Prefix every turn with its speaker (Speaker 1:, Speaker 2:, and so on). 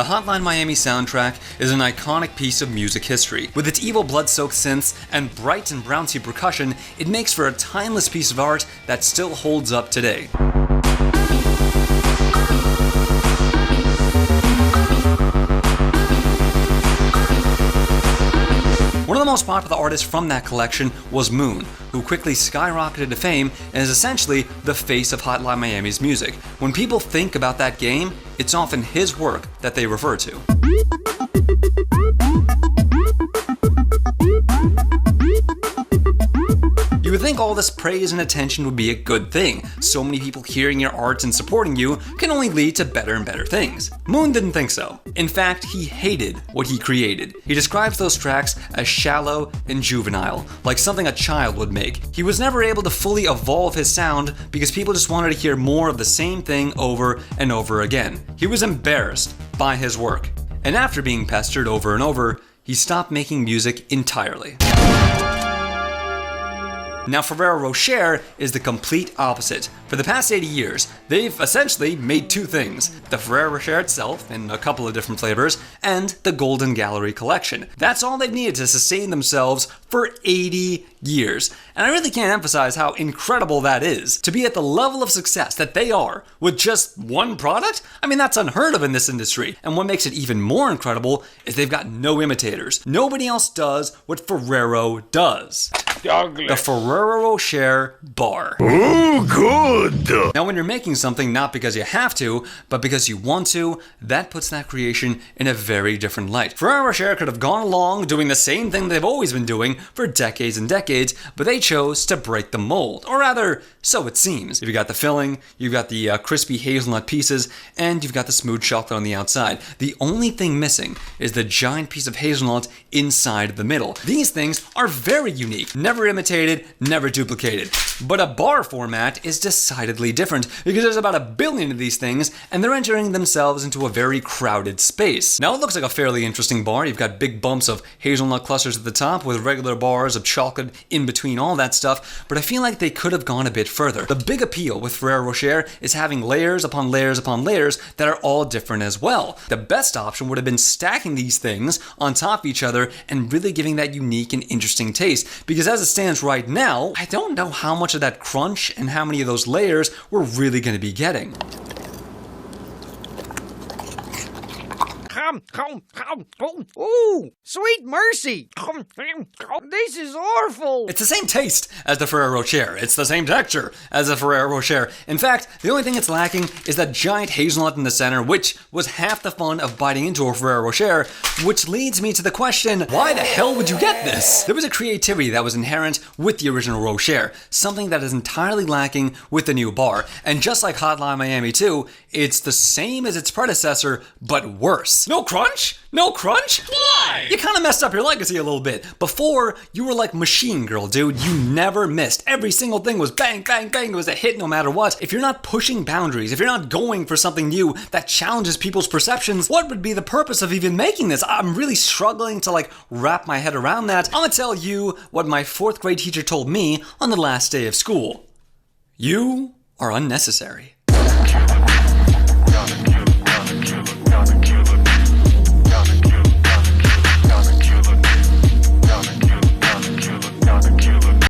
Speaker 1: The Hotline Miami soundtrack is an iconic piece of music history. With its evil blood-soaked synths and bright and bouncy percussion, it makes for a timeless piece of art that still holds up today. One of the most popular artists from that collection was M.O.O.N, who quickly skyrocketed to fame and is essentially the face of Hotline Miami's music. When people think about that game, it's often his work that they refer to. You would think all this praise and attention would be a good thing. So many people hearing your art and supporting you can only lead to better and better things. M.O.O.N didn't think so. In fact, he hated what he created. He describes those tracks as shallow and juvenile, like something a child would make. He was never able to fully evolve his sound because people just wanted to hear more of the same thing over and over again. He was embarrassed by his work. And after being pestered over and over, he stopped making music entirely. Now, Ferreo Rocher is the complete opposite. For the past 80 years, they've essentially made two things: the Ferreo Rocher itself, in a couple of different flavors, and the Golden Gallery collection. That's all they've needed to sustain themselves for 80 years. And I really can't emphasize how incredible that is. To be at the level of success that they are with just one product? I mean, that's unheard of in this industry. And what makes it even more incredible is they've got no imitators. Nobody else does what Ferreo does.
Speaker 2: Douglas.
Speaker 1: The Ferreo Rocher bar.
Speaker 2: Ooh, good!
Speaker 1: Now, when you're making something not because you have to, but because you want to, that puts that creation in a very different light. Ferreo Rocher could have gone along doing the same thing they've always been doing for decades and decades, but they chose to break the mold. Or rather, so it seems. You've got the filling, you've got the crispy hazelnut pieces, and you've got the smooth chocolate on the outside. The only thing missing is the giant piece of hazelnut inside the middle. These things are very unique. Never imitated, never duplicated. But a bar format is decidedly different because there's about 1 billion of these things and they're entering themselves into a very crowded space. Now, it looks like a fairly interesting bar. You've got big bumps of hazelnut clusters at the top with regular bars of chocolate in between, all that stuff, but I feel like they could have gone a bit further. The big appeal with Ferreo Rocher is having layers upon layers upon layers that are all different as well. The best option would have been stacking these things on top of each other and really giving that unique and interesting taste, because as it stands right now, I don't know how much of that crunch and how many of those layers we're really going to be getting.
Speaker 3: Ooh, sweet mercy. This is awful.
Speaker 1: It's the same taste as the Ferreo Rocher. It's the same texture as the Ferreo Rocher. In fact, the only thing it's lacking is that giant hazelnut in the center, which was half the fun of biting into a Ferreo Rocher, which leads me to the question, why the hell would you get this? There was a creativity that was inherent with the original Rocher, something that is entirely lacking with the new bar. And just like Hotline Miami 2, it's the same as its predecessor, but worse. No crunch? No crunch?
Speaker 2: Why?
Speaker 1: You kind of messed up your legacy a little bit. Before, you were like Machine Girl, dude. You never missed. Every single thing was bang, bang, bang. It was a hit no matter what. If you're not pushing boundaries, if you're not going for something new that challenges people's perceptions, what would be the purpose of even making this? I'm really struggling to wrap my head around that. I'm gonna tell you what my 4th grade teacher told me on the last day of school. You are unnecessary.